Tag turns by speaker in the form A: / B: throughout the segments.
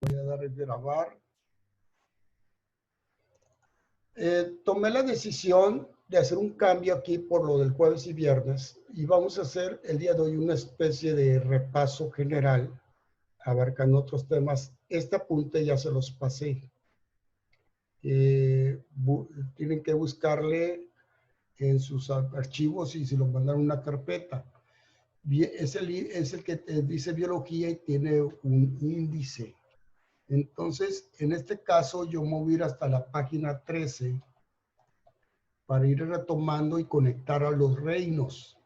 A: Voy a dar el grabar. Tomé la decisión de hacer un cambio aquí por lo del jueves y viernes y vamos a hacer el día de hoy una especie de repaso general abarcando otros temas. Este apunte ya se los pasé. Tienen que buscarle en sus archivos y si lo mandaron una carpeta. Es el que dice biología y tiene un índice. Entonces, en este caso, yo me voy a ir hasta la página 13 para ir retomando y conectar a los reinos.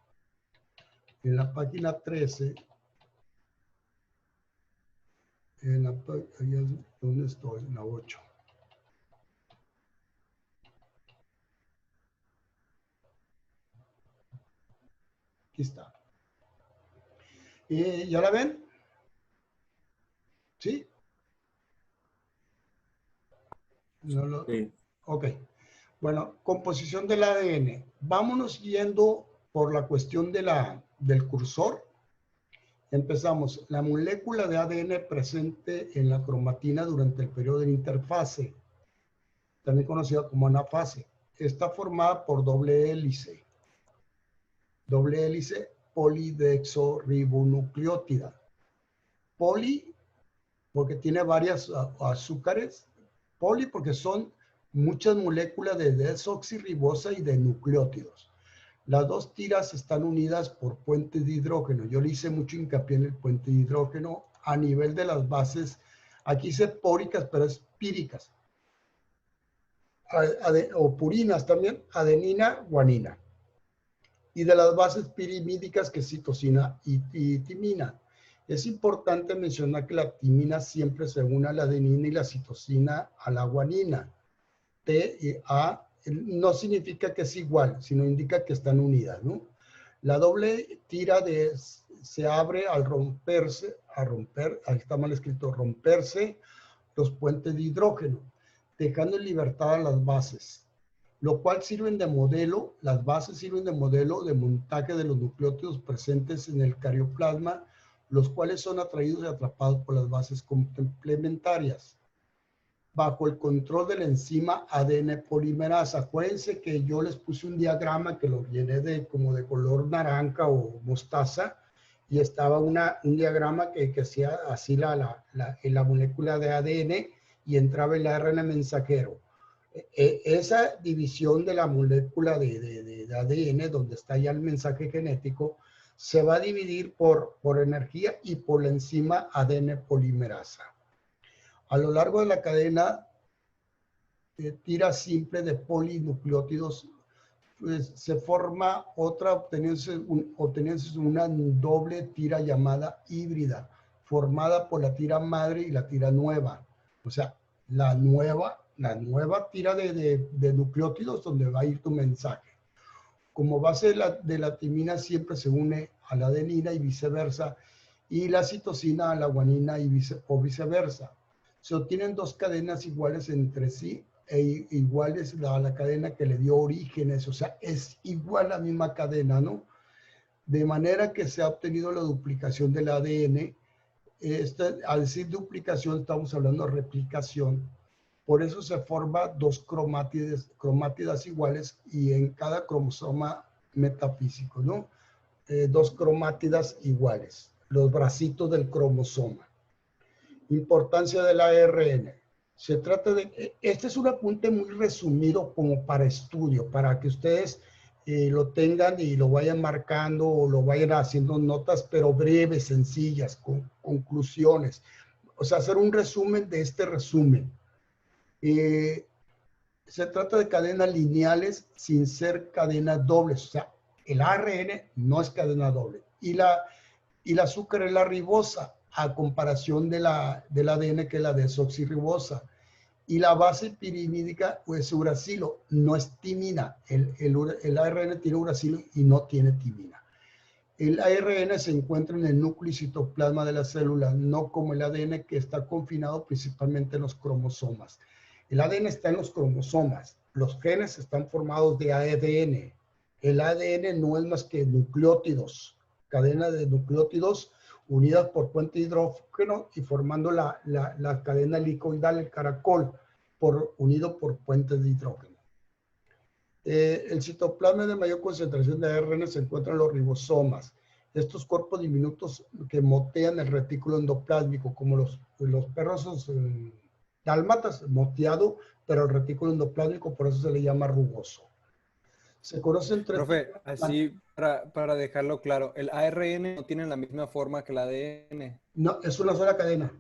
A: En la página 13, ¿dónde estoy? En la 8. Aquí está. ¿Ya la ven? ¿Sí? No
B: Sí.
A: Ok. Bueno, composición del ADN. Vámonos yendo por la cuestión del cursor. Empezamos. La molécula de ADN presente en la cromatina durante el periodo de interfase, también conocida como anafase. Está formada por doble hélice polidexoribonucleótida. Poli, porque tiene varias azúcares. Poli, porque son muchas moléculas de desoxirribosa y de nucleótidos. Las dos tiras están unidas por puentes de hidrógeno. Yo le hice mucho hincapié en el puente de hidrógeno a nivel de las bases. Aquí dice póricas, pero es píricas. O purinas también, adenina, guanina. Y de las bases pirimídicas, que es citosina y timina. Es importante mencionar que la timina siempre se une a la adenina y la citosina a la guanina. T y A no significa que es igual, sino indica que están unidas, ¿no? La doble tira se abre al romperse, ahí está mal escrito, romperse los puentes de hidrógeno, dejando en libertad a las bases, lo cual sirven de modelo, las bases sirven de modelo de montaje de los nucleótidos presentes en el carioplasma, los cuales son atraídos y atrapados por las bases complementarias bajo el control de la enzima ADN polimerasa. Acuérdense que yo les puse un diagrama que lo llené como de color naranja o mostaza, y estaba un diagrama que hacía así la molécula de ADN y entraba el ARN mensajero. Esa división de la molécula de ADN, donde está ya el mensaje genético, se va a dividir por energía y por la enzima ADN polimerasa. A lo largo de la cadena tira simple de polinucleótidos, pues, se forma otra obteniéndose una doble tira llamada híbrida, formada por la tira madre y la tira nueva. O sea, la nueva tira de nucleótidos donde va a ir tu mensaje. Como base de la timina siempre se une a la adenina y viceversa, y la citosina a la guanina o viceversa. Se obtienen dos cadenas iguales entre sí e iguales a la cadena que le dio orígenes, o sea, es igual la misma cadena, ¿no? De manera que se ha obtenido la duplicación del ADN. Al decir duplicación estamos hablando de replicación. Por eso se forman dos cromátidas iguales y en cada cromosoma metafísico, ¿no? Dos cromátidas iguales, los bracitos del cromosoma. Importancia del ARN. Se trata de, este es un apunte muy resumido como para estudio, para que ustedes lo tengan y lo vayan marcando o lo vayan haciendo notas, pero breves, sencillas, con conclusiones. O sea, hacer un resumen de este resumen. Se trata de cadenas lineales sin ser cadenas dobles. O sea, el ARN no es cadena doble. Y el azúcar es la ribosa, a comparación del ADN, que es la desoxirribosa. Y la base pirimídica es uracilo, no es timina. El ARN tiene uracilo y no tiene timina. El ARN se encuentra en el núcleo y citoplasma de la célula, no como el ADN, que está confinado principalmente en los cromosomas. El ADN está en los cromosomas, los genes están formados de ADN. El ADN no es más que nucleótidos, cadena de nucleótidos unidas por puente de hidrógeno y formando la cadena helicoidal, el caracol, unido por puentes de hidrógeno. El citoplasma de mayor concentración de ARN se encuentra en los ribosomas. Estos cuerpos diminutos que motean el retículo endoplásmico, como los perros dálmatas, moteado, pero el retículo endoplásmico, por eso se le llama rugoso. Se conocen tres...
B: Profe, así para dejarlo claro, ¿el ARN no tiene la misma forma que el ADN?
A: No, es una sola cadena.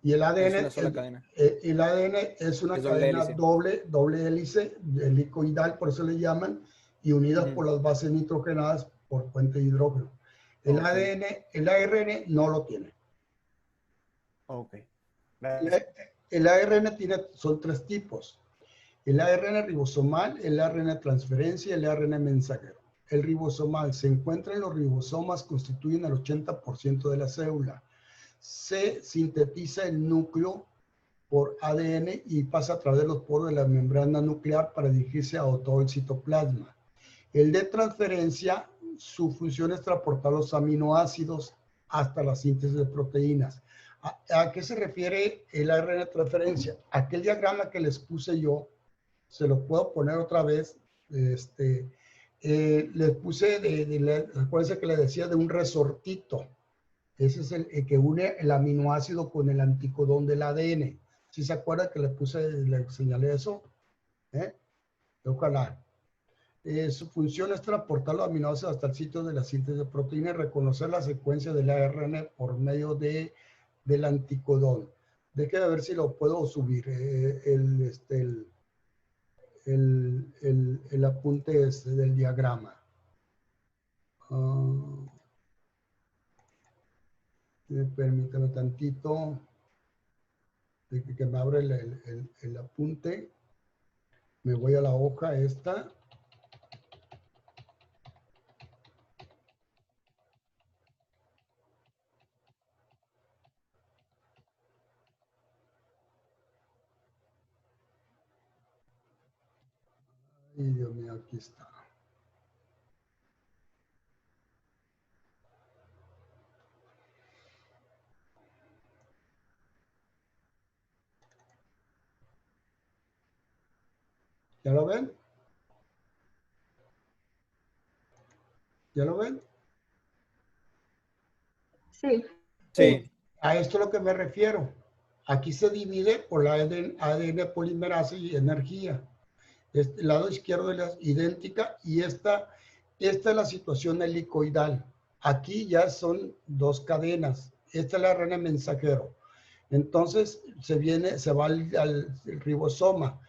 A: Y el ADN
B: Es una sola cadena.
A: El ADN es una cadena doble hélice, helicoidal, por eso le llaman, y unidas por las bases nitrogenadas por puente de hidrógeno. El ARN no lo tiene.
B: Ok.
A: El ARN son tres tipos. El ARN ribosomal, el ARN transferencia y el ARN mensajero. El ribosomal se encuentra en los ribosomas, constituyen el 80% de la célula. Se sintetiza el núcleo por ADN y pasa a través de los poros de la membrana nuclear para dirigirse a todo el citoplasma. El de transferencia, su función es transportar los aminoácidos hasta la síntesis de proteínas. ¿A qué se refiere el ARN de transferencia? Aquel diagrama que les puse yo, se lo puedo poner otra vez. Les puse, recuérdense que le decía de un resortito. Ese es el que une el aminoácido con el anticodón del ADN. ¿Sí se acuerdan que le señalé eso? Ojalá. Su función es transportar los aminoácidos hasta el sitio de la síntesis de proteína y reconocer la secuencia del ARN por medio del anticodón. Déjenme ver si lo puedo subir. El apunte del diagrama. Permítame tantito que me abra el apunte. Me voy a la hoja esta. Y Dios mío, aquí está. ¿Ya lo ven? ¿Ya lo ven?
C: Sí.
B: Sí.
A: A esto es lo que me refiero. Aquí se divide por la ADN polimerasa y energía. El lado izquierdo es idéntica y esta es la situación helicoidal. Aquí ya son dos cadenas. Esta es la ARN mensajero. Entonces se va al ribosoma.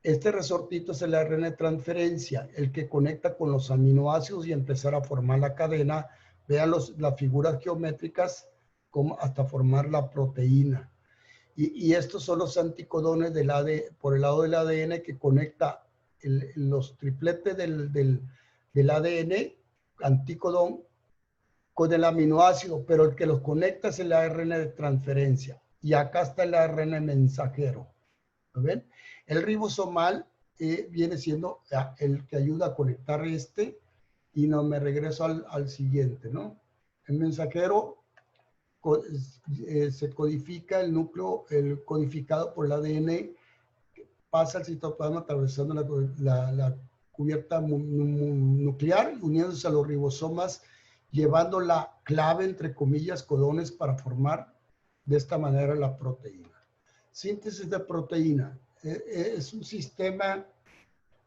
A: Este resortito es el ARN de transferencia, el que conecta con los aminoácidos y empezar a formar la cadena. Vean las figuras geométricas hasta formar la proteína. Y estos son los anticodones por el lado del ADN que conecta los tripletes del ADN, anticodón, con el aminoácido, pero el que los conecta es el ARN de transferencia. Y acá está el ARN mensajero. ¿Lo ven? El ribosomal viene siendo el que ayuda a conectar y no me regreso al siguiente, ¿no? El mensajero se codifica el núcleo, el codificado por el ADN, pasa al citoplasma atravesando la cubierta nuclear, uniéndose a los ribosomas, llevando la clave, entre comillas, codones para formar de esta manera la proteína. Síntesis de proteína. Es un sistema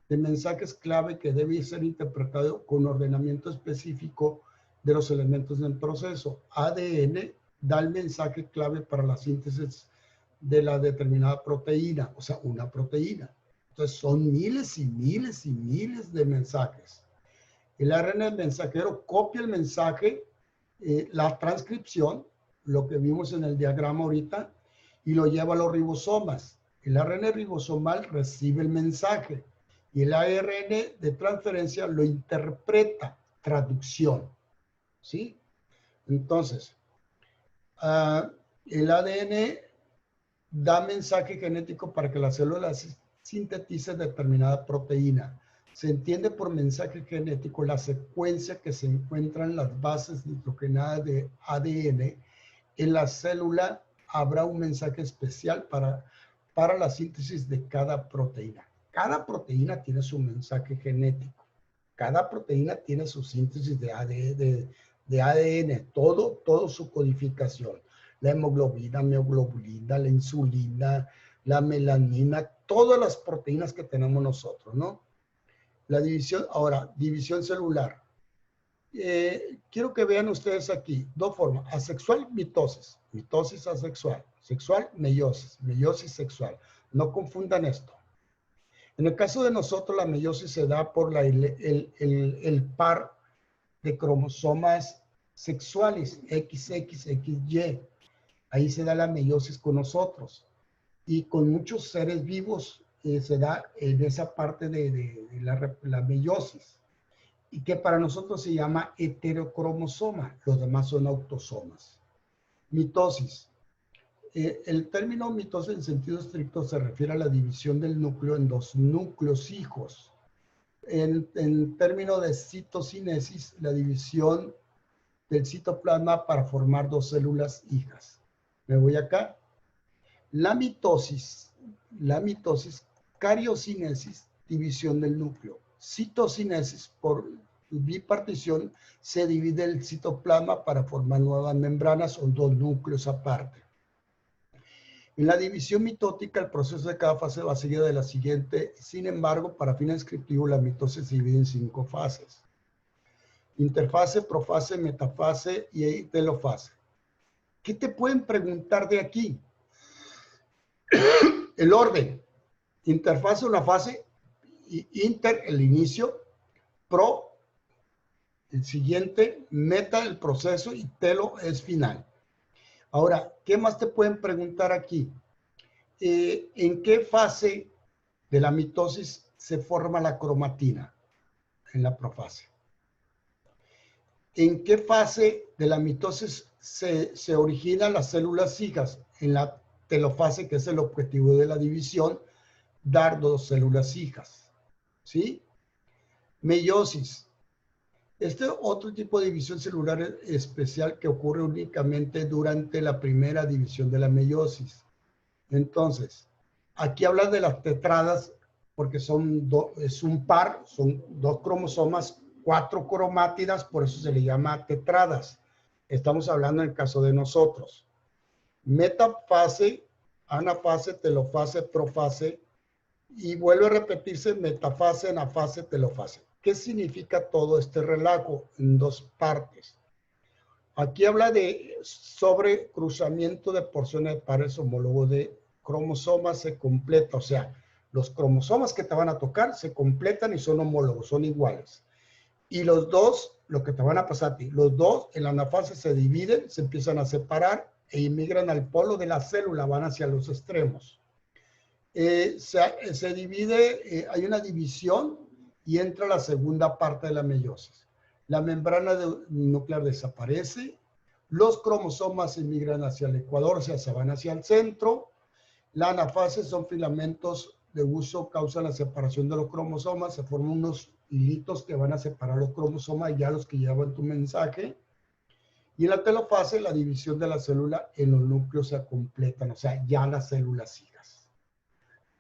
A: de mensajes clave que debe ser interpretado con ordenamiento específico de los elementos del proceso. ADN da el mensaje clave para la síntesis de la determinada proteína, o sea, una proteína. Entonces son miles y miles y miles de mensajes. El ARN mensajero copia el mensaje, la transcripción, lo que vimos en el diagrama ahorita, y lo lleva a los ribosomas. El ARN ribosomal recibe el mensaje y el ARN de transferencia lo interpreta, traducción. ¿Sí? Entonces, el ADN da mensaje genético para que la célula sintetice determinada proteína. Se entiende por mensaje genético la secuencia que se encuentra en las bases nitrogenadas de ADN. En la célula habrá un mensaje especial para la síntesis de cada proteína. Cada proteína tiene su mensaje genético. Cada proteína tiene su síntesis de ADN, todo su codificación. La hemoglobina, mioglobulina, la insulina, la melanina, todas las proteínas que tenemos nosotros, ¿no? La división, ahora, división celular. Quiero que vean ustedes aquí dos formas: asexual, mitosis, mitosis asexual, sexual, meiosis, meiosis sexual. No confundan esto. En el caso de nosotros, la meiosis se da por el par de cromosomas sexuales, XX, XY. Ahí se da la meiosis con nosotros. Y con muchos seres vivos se da en esa parte de la meiosis. Y que para nosotros se llama heterocromosoma. Los demás son autosomas. Mitosis. El término mitosis en sentido estricto se refiere a la división del núcleo en dos núcleos hijos. En términos de citocinesis, la división del citoplasma para formar dos células hijas. Me voy acá. La mitosis, cariocinesis, división del núcleo. Citocinesis, por bipartición, se divide el citoplasma para formar nuevas membranas o dos núcleos aparte. En la división mitótica, el proceso de cada fase va a seguir de la siguiente. Sin embargo, para fines descriptivos, la mitosis se divide en 5 fases: interfase, profase, metafase y telofase. ¿Qué te pueden preguntar de aquí? El orden. Interfase, una fase. Inter, el inicio. Pro, el siguiente. Meta, el proceso. Y telo es final. Ahora, ¿qué más te pueden preguntar aquí? ¿En qué fase de la mitosis se forma la cromatina? En la profase. ¿En qué fase de la mitosis se originan las células hijas? En la telofase, que es el objetivo de la división, dar dos células hijas. ¿Sí? Meiosis. Este otro tipo de división celular especial que ocurre únicamente durante la primera división de la meiosis. Entonces, aquí habla de las tetradas porque es un par, son 2 cromosomas, 4 cromátidas, por eso se le llama tetradas. Estamos hablando en el caso de nosotros. Metafase, anafase, telofase, profase, y vuelve a repetirse metafase, anafase, telofase. ¿Qué significa todo este relajo en 2 partes? Aquí habla de sobrecruzamiento de porciones de pares homólogos de cromosomas, se completa, o sea, los cromosomas que te van a tocar se completan y son homólogos, son iguales. Y los dos, lo que te van a pasar a ti, los dos en la anafase se dividen, se empiezan a separar e inmigran al polo de la célula, van hacia los extremos. Se divide, hay una división y entra la segunda parte de la meiosis. La membrana nuclear desaparece, los cromosomas emigran hacia el ecuador, o sea, se van hacia el centro. La anafase son filamentos de uso, causan la separación de los cromosomas, se forman unos hilitos que van a separar los cromosomas, ya los que llevan tu mensaje. Y en la telofase, la división de la célula en los núcleos se completan, o sea, ya las células hijas.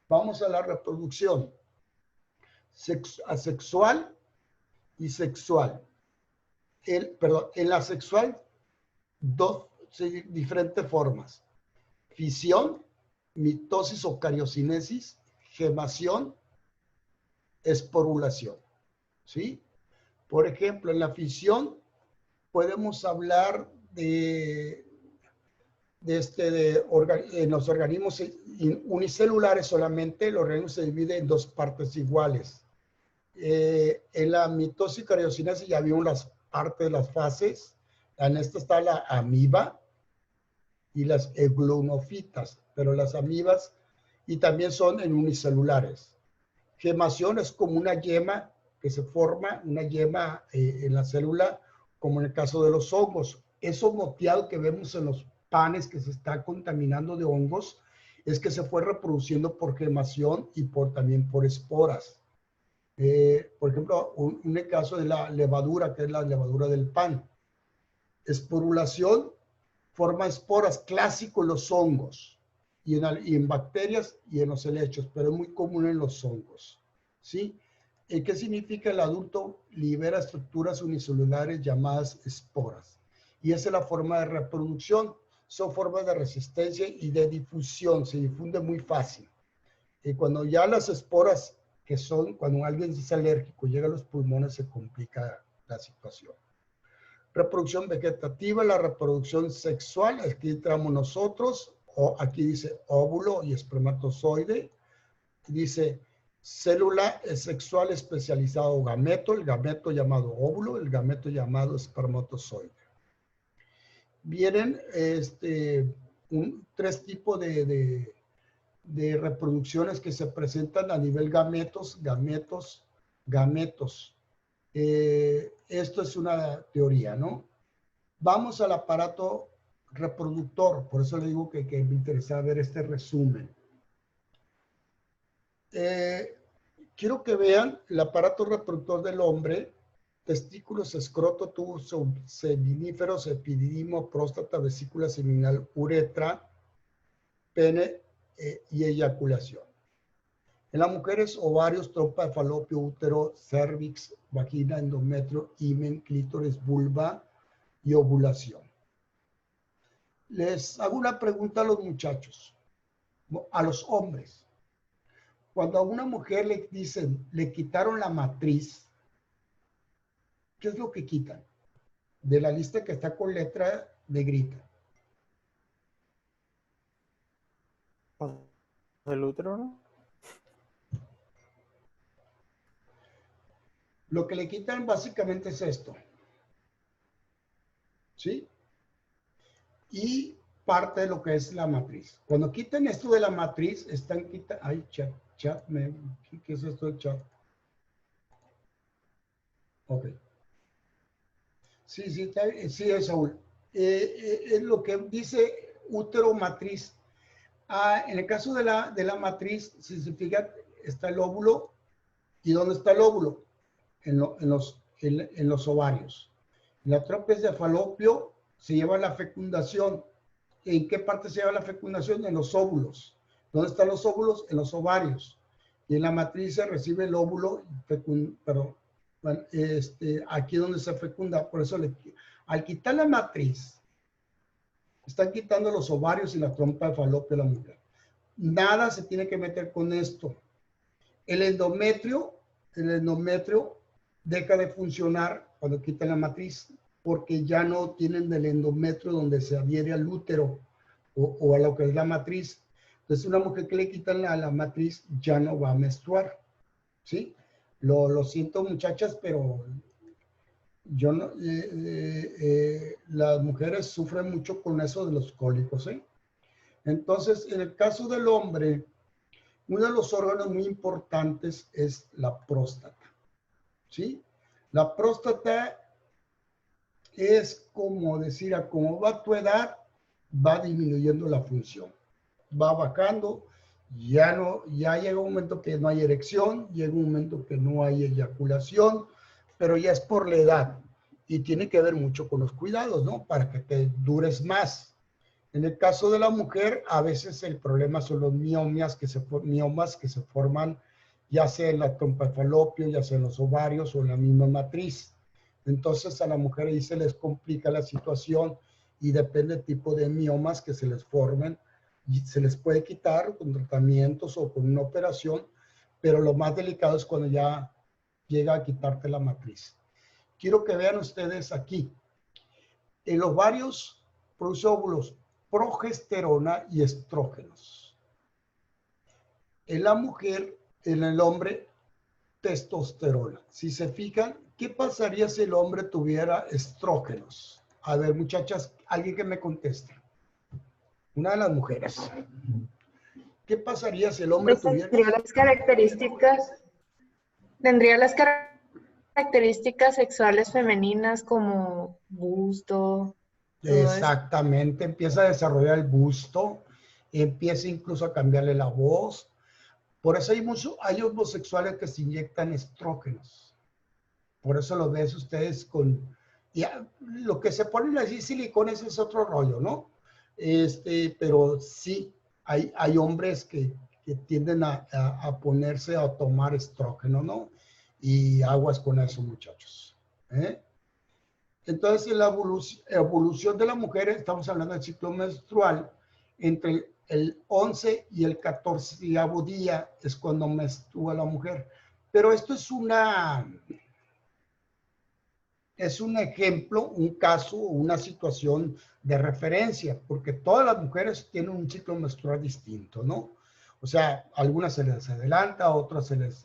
A: Vamos a la reproducción. Asexual y sexual. En la sexual, diferentes formas. Fisión, mitosis o cariocinesis, gemación, esporulación. ¿Sí? Por ejemplo, en la fisión podemos hablar en los organismos unicelulares solamente, el organismo se divide en 2 partes iguales. En la mitosis y cariocinesis ya vimos las partes de las fases. En esta está la amiba y las euglonofitas, pero las amibas y también son en unicelulares. Gemación es como una yema que se forma, una yema en la célula, como en el caso de los hongos. Eso moteado que vemos en los panes que se está contaminando de hongos, es que se fue reproduciendo por gemación y también por esporas. Por ejemplo, un caso de la levadura, que es la levadura del pan. Esporulación forma esporas, clásico en los hongos, y en bacterias y en los helechos, pero es muy común en los hongos, ¿sí? ¿Qué significa? El adulto libera estructuras unicelulares llamadas esporas, y esa es la forma de reproducción. Son formas de resistencia y de difusión, se difunde muy fácil. Y cuando ya las esporas, que son, cuando alguien es alérgico, llega a los pulmones, se complica la situación. Reproducción vegetativa, la reproducción sexual, aquí entramos nosotros, o aquí dice óvulo y espermatozoide, dice célula sexual especializado gameto, el gameto llamado óvulo, el gameto llamado espermatozoide. Vienen tres tipos de reproducciones que se presentan a nivel gametos. Esto es una teoría, ¿no? Vamos al aparato reproductor, por eso le digo que me interesa ver este resumen. Quiero que vean el aparato reproductor del hombre: testículos, escroto, tubo seminíferos, epididimo, próstata, vesícula seminal, uretra, pene y eyaculación. En las mujeres, ovarios, trompa de falopio, útero, cervix, vagina, endometrio, himen, clítoris, vulva y ovulación. Les hago una pregunta a los muchachos, a los hombres. Cuando a una mujer le dicen, le quitaron la matriz, ¿qué es lo que quitan? De la lista que está con letra negrita.
B: ¿El útero, no?
A: Lo que le quitan básicamente es esto, ¿sí? Y parte de lo que es la matriz. Cuando quitan esto de la matriz, están quitando... Ay, chat, ¿qué es esto de chat? Ok. Sí, sí, es Saúl. Es lo que dice útero, matriz. En el caso de la matriz, si se fijan, está el óvulo. ¿Y dónde está el óvulo? En los ovarios. La trompa de falopio se lleva la fecundación. ¿En qué parte se lleva la fecundación? En los óvulos. ¿Dónde están los óvulos? En los ovarios. Y en la matriz se recibe el óvulo, aquí donde se fecunda. Por eso, al quitar la matriz, están quitando los ovarios y la trompa de falopio de la mujer. Nada se tiene que meter con esto. El endometrio deja de funcionar cuando quitan la matriz, porque ya no tienen del endometrio donde se adhiere al útero o a lo que es la matriz. Entonces, una mujer que le quitan la matriz ya no va a menstruar, ¿sí? Lo siento, muchachas, pero yo no, las mujeres sufren mucho con eso de los cólicos, ¿sí? Entonces, en el caso del hombre, uno de los órganos muy importantes es la próstata, ¿sí? La próstata es como decir, a cómo va tu edad, va disminuyendo la función, va bajando, ya llega un momento que no hay erección, llega un momento que no hay eyaculación, pero ya es por la edad y tiene que ver mucho con los cuidados, ¿no? Para que te dures más. En el caso de la mujer, a veces el problema son los miomas que se forman ya sea en la trompa de falopio, ya sea en los ovarios o en la misma matriz. Entonces a la mujer ahí se les complica la situación y depende del tipo de miomas que se les formen. Y se les puede quitar con tratamientos o con una operación, pero lo más delicado es cuando ya llega a quitarte la matriz. Quiero que vean ustedes aquí. En los ovarios produce óvulos, progesterona y estrógenos. En la mujer, en el hombre, testosterona. Si se fijan, ¿qué pasaría si el hombre tuviera estrógenos? A ver, muchachas, alguien que me conteste. Una de las mujeres. ¿Qué pasaría si el hombre tuviera?
C: Tendría las características sexuales femeninas como busto.
A: Exactamente, empieza a desarrollar el busto, empieza incluso a cambiarle la voz. Por eso hay homosexuales que se inyectan estrógenos. Por eso lo ves ustedes con... Ya, lo que se ponen así silicones es otro rollo, ¿no? Pero sí, hay hombres que tienden a ponerse a tomar estrógeno, ¿no? Y aguas con eso, muchachos. ¿Eh? Entonces, en la evolución de la mujer, estamos hablando del ciclo menstrual, entre el 11 y el 14º día es cuando menstrua la mujer. Pero esto es un ejemplo, un caso, una situación de referencia, porque todas las mujeres tienen un ciclo menstrual distinto, ¿no? O sea, algunas se les adelanta, otras se les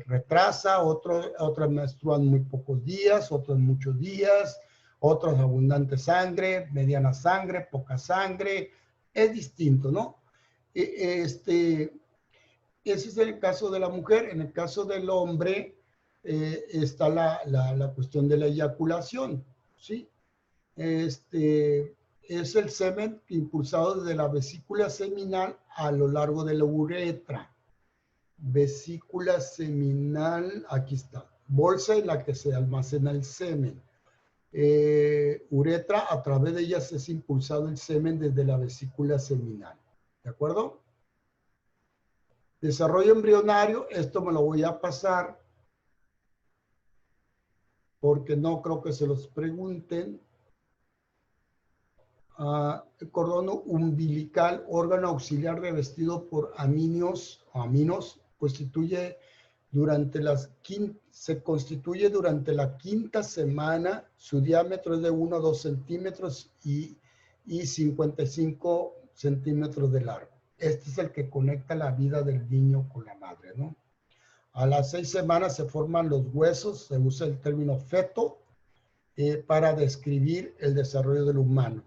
A: retrasa, otras menstruan muy pocos días, otras muchos días, otras abundante sangre, mediana sangre, poca sangre, es distinto, ¿no? Ese es el caso de la mujer. En el caso del hombre está la cuestión de la eyaculación, ¿sí? Es el semen impulsado desde la vesícula seminal a lo largo de la uretra. Vesícula seminal, aquí está, bolsa en la que se almacena el semen. Uretra, a través de ellas es impulsado el semen desde la vesícula seminal. ¿De acuerdo? Desarrollo embrionario, esto me lo voy a pasar porque no creo que se los pregunten. El cordón umbilical, órgano auxiliar revestido por aminos, se constituye durante la quinta semana. Su diámetro es de 1 a 2 centímetros y 55 centímetros de largo. Este es el que conecta la vida del niño con la madre, ¿no? A las 6 semanas se forman los huesos, se usa el término feto para describir el desarrollo del humano.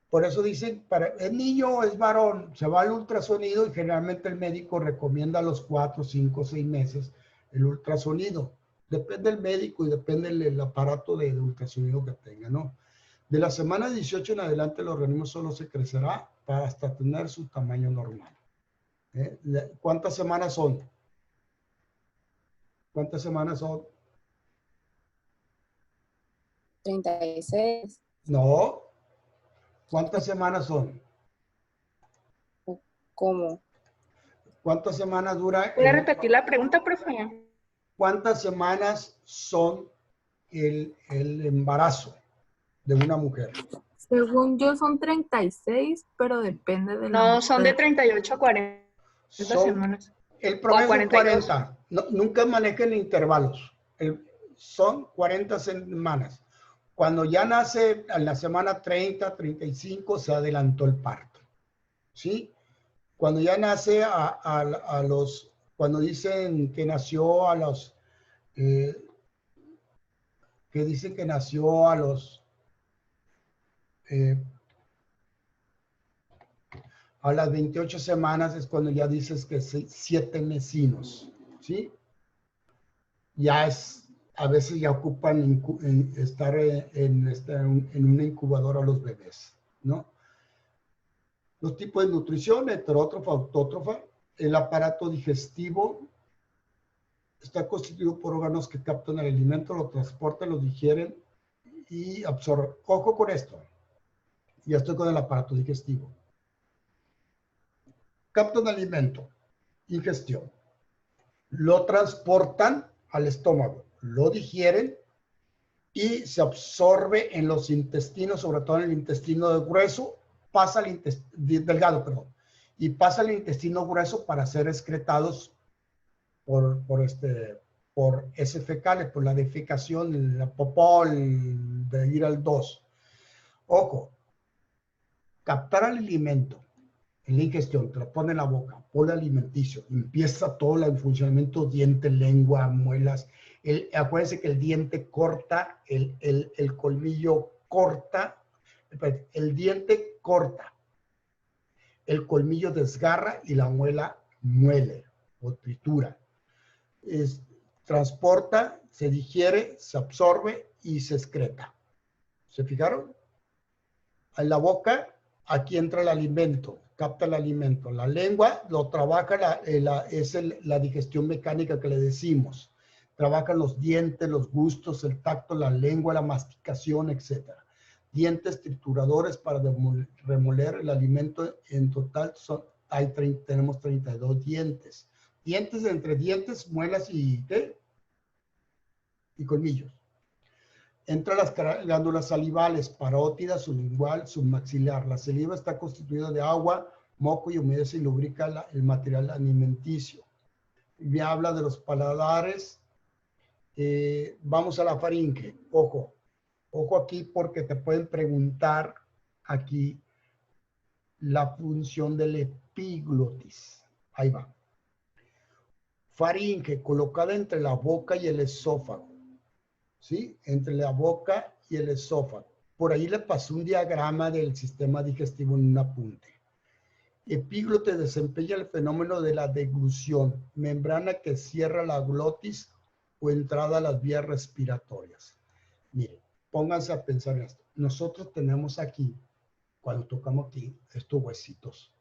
A: Por eso dicen, para el niño es varón, se va al ultrasonido y generalmente el médico recomienda a los 4, 5, 6 meses el ultrasonido. Depende del médico y depende del aparato de ultrasonido que tenga, ¿no? De la semana 18 en adelante el organismo solo se crecerá para hasta tener su tamaño normal. ¿Cuántas semanas son? ¿Cuántas semanas son?
D: 36.
A: No. ¿Cuántas semanas son?
D: ¿Cómo?
A: ¿Cuántas semanas dura?
C: ¿Puede repetir la pregunta, profe?
A: ¿Cuántas semanas son el embarazo de una mujer?
E: Según yo son 36, pero depende de la
C: No, son de
E: mujer.
C: 38 a 40 semanas.
A: El promedio
C: O a
A: son
C: 42.
A: 40. No, nunca manejen intervalos. Son 40 semanas. Cuando ya nace a la semana 30, 35, se adelantó el parto. ¿Sí? Cuando ya nace cuando dicen que nació a los, a las 28 semanas es cuando ya dices que 7 mesinos, ¿sí? Ya a veces ya ocupan estar en una incubadora los bebés, ¿no? Los tipos de nutrición, heterótrofa, autótrofa. El aparato digestivo está constituido por órganos que captan el alimento, lo transportan, lo digieren y absorben. Ojo con esto. Ya estoy con el aparato digestivo. Captan alimento, ingestión. Lo transportan al estómago, lo digieren y se absorbe en los intestinos, sobre todo en el intestino grueso, pasa al delgado, perdón, y pasa al intestino grueso para ser excretados por heces fecales, por la defecación, la popó, de ir al 2. Ojo, captar el alimento en la ingestión, te lo pone en la boca, pone alimenticio, empieza todo el funcionamiento, diente, lengua, muelas. Acuérdense que el diente corta, el colmillo corta, el diente corta, el colmillo desgarra y la muela muele o tritura. Transporta, se digiere, se absorbe y se excreta. ¿Se fijaron? En la boca, aquí entra el alimento. capta el alimento. La lengua lo trabaja, la digestión mecánica que le decimos. Trabajan los dientes, los gustos, el tacto, la lengua, la masticación, etc. Dientes trituradores para remoler el alimento. En total tenemos 32 dientes. Dientes entre dientes, muelas y ¿qué? Y colmillos. Entre las glándulas salivales, parótida, sublingual, submaxilar. La saliva está constituida de agua, moco y humedece y lubrica el material alimenticio. Me habla de los paladares. Vamos a la faringe. Ojo. Ojo aquí porque te pueden preguntar aquí la función del epiglotis. Ahí va. Faringe, colocada entre la boca y el esófago. ¿Sí? Entre la boca y el esófago. Por ahí le pasó un diagrama del sistema digestivo en un apunte. Epíglote desempeña el fenómeno de la deglución, membrana que cierra la glotis o entrada a las vías respiratorias. Miren, pónganse a pensar en esto. Nosotros tenemos aquí, cuando tocamos aquí, estos huesitos,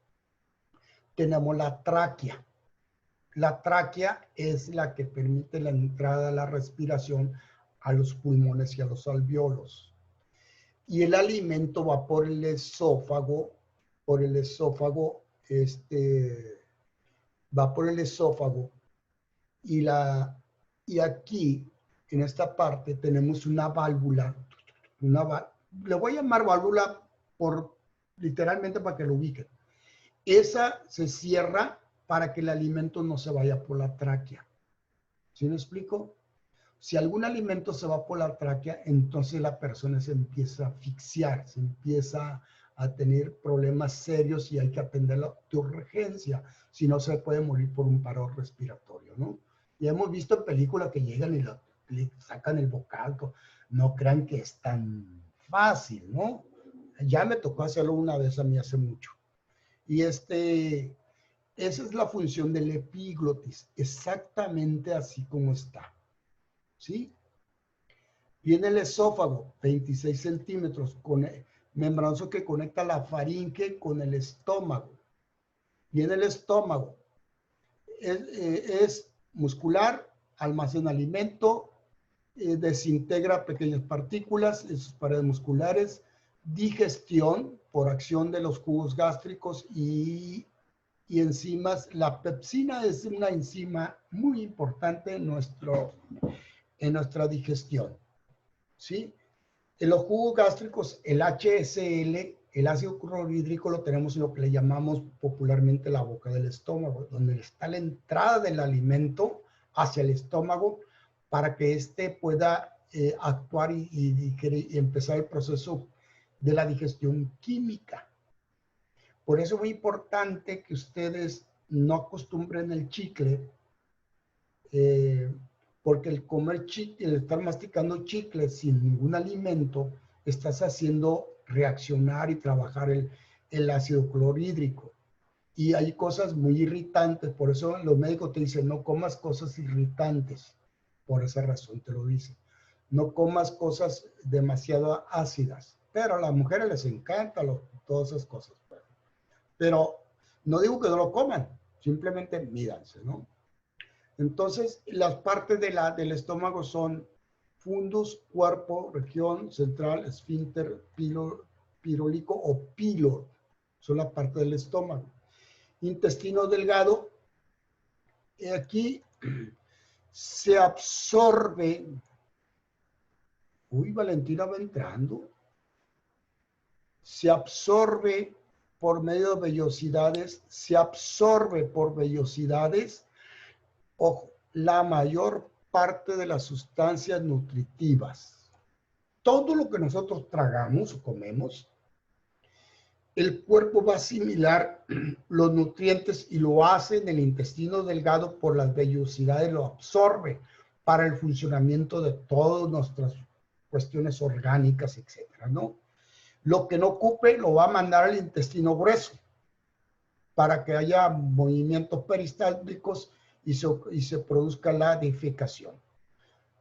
A: tenemos la tráquea. La tráquea es la que permite la entrada a la respiración a los pulmones y a los alvéolos. Y el alimento va por el esófago, va por el esófago y aquí, en esta parte, tenemos una válvula, le voy a llamar válvula literalmente para que lo ubiquen. Esa se cierra para que el alimento no se vaya por la tráquea. ¿Sí me explico? Si algún alimento se va por la tráquea, entonces la persona se empieza a asfixiar, se empieza a tener problemas serios y hay que atenderlo de urgencia, si no se puede morir por un paro respiratorio, ¿no? Y hemos visto en películas que llegan y le sacan el bocal, no crean que es tan fácil, ¿no? Ya me tocó hacerlo una vez a mí hace mucho. Y esa es la función del epiglotis, exactamente así como está. ¿Sí? Viene el esófago, 26 centímetros, membranoso que conecta la faringe con el estómago. Viene el estómago, es muscular, almacena alimento, desintegra pequeñas partículas en sus paredes musculares, digestión por acción de los jugos gástricos y enzimas. La pepsina es una enzima muy importante en nuestra digestión, ¿sí? En los jugos gástricos, el HCl, el ácido clorhídrico, lo tenemos en lo que le llamamos popularmente la boca del estómago, donde está la entrada del alimento hacia el estómago para que éste pueda actuar y empezar el proceso de la digestión química. Por eso es muy importante que ustedes no acostumbren el chicle, porque el comer chicle, el estar masticando chicle sin ningún alimento, estás haciendo reaccionar y trabajar el ácido clorhídrico. Y hay cosas muy irritantes, por eso los médicos te dicen no comas cosas irritantes, por esa razón te lo dicen. No comas cosas demasiado ácidas, pero a las mujeres les encanta todas esas cosas. Pero no digo que no lo coman, simplemente mídanse, ¿no? Entonces, las partes del estómago son fundus, cuerpo, región central, esfínter, pirólico o pílor. Son la parte del estómago. Intestino delgado. Aquí se absorbe. Uy, Valentina va entrando. Se absorbe por medio de vellosidades. Se absorbe por vellosidades. Ojo, la mayor parte de las sustancias nutritivas. Todo lo que nosotros tragamos o comemos, el cuerpo va a asimilar los nutrientes y lo hace en el intestino delgado por las vellosidades, lo absorbe para el funcionamiento de todas nuestras cuestiones orgánicas, etcétera, ¿no? Lo que no ocupe lo va a mandar al intestino grueso para que haya movimientos peristálticos y se produzca la defecación.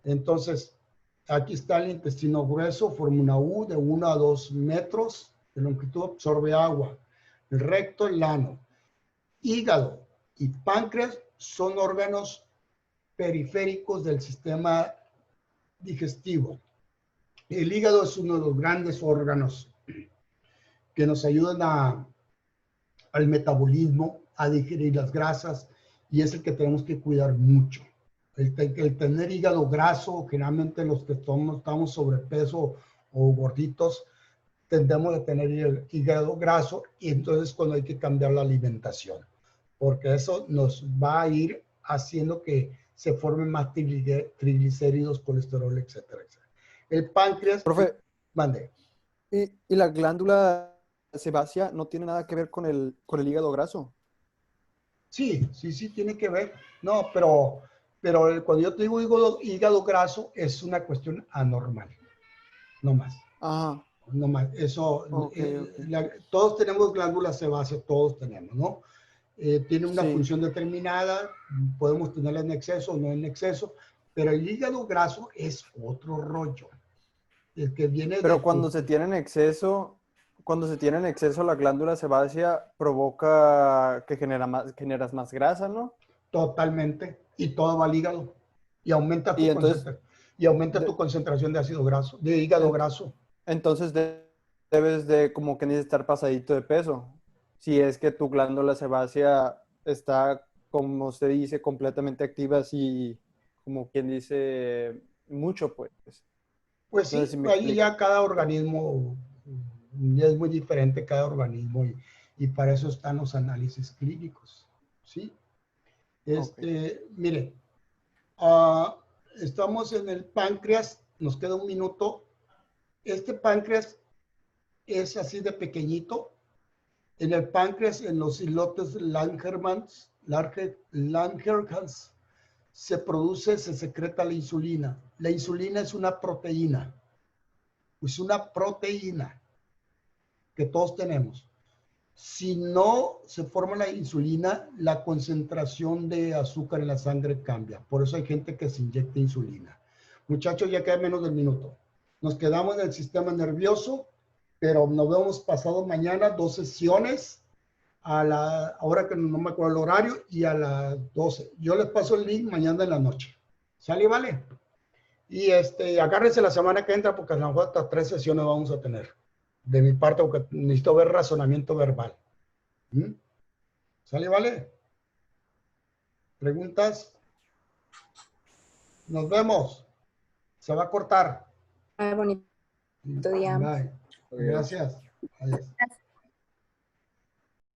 A: Entonces, aquí está el intestino grueso, forma una U de 1 a 2 metros de longitud, absorbe agua. El recto, el ano. Hígado y páncreas son órganos periféricos del sistema digestivo. El hígado es uno de los grandes órganos que nos ayudan al metabolismo, a digerir las grasas, y es el que tenemos que cuidar mucho. El tener hígado graso, generalmente los que estamos sobrepeso o gorditos, tendemos a tener el hígado graso, y entonces cuando hay que cambiar la alimentación, porque eso nos va a ir haciendo que se formen más triglicéridos, colesterol, etcétera, etcétera. El páncreas...
B: Profe,
A: mande.
B: ¿y la glándula sebácea no tiene nada que ver con el hígado graso?
A: Sí, tiene que ver. No, pero cuando yo te digo hígado graso, es una cuestión anormal. No más.
B: Ajá.
A: No más. Eso,
B: Okay.
A: todos tenemos glándulas sebáceas, todos tenemos, ¿no? Tiene una
B: Sí.
A: función determinada, podemos tenerla en exceso o no en exceso, pero el hígado graso es otro rollo. El que viene
B: Pero cuando se tiene en exceso, la glándula sebácea provoca que generas más grasa, ¿no?
A: Totalmente, y todo va al hígado. Y aumenta tu,
B: Y entonces,
A: tu concentración de ácido graso, de hígado graso.
B: entonces debes de como que necesitar pasadito de peso. Si es que tu glándula sebácea está, como se dice, completamente activa, así como quien dice mucho, pues.
A: Pues sí,
B: No sé si me
A: ahí
B: explico.
A: ya cada organismo es muy diferente, cada organismo, y para eso están los análisis clínicos, ¿sí? Mire, estamos en el páncreas, nos queda un minuto. Este páncreas es así de pequeñito. En el páncreas, en los islotes Langerhans, se secreta la insulina. La insulina es una proteína. Es una proteína que todos tenemos. Si no se forma la insulina, la concentración de azúcar en la sangre cambia. Por eso hay gente que se inyecta insulina. Muchachos, ya queda menos del minuto. Nos quedamos en el sistema nervioso, pero nos vemos pasado mañana 2 sesiones a la hora que no me acuerdo el horario y a las 12. Yo les paso el link mañana en la noche. ¿Sale y vale? Y agárrense la semana que entra porque a lo mejor hasta 3 sesiones vamos a tener. De mi parte, porque necesito ver razonamiento verbal. ¿Sale, vale? ¿Preguntas? Nos vemos. Se va a cortar.
C: Bonito día.
A: Bye. Gracias. Adiós.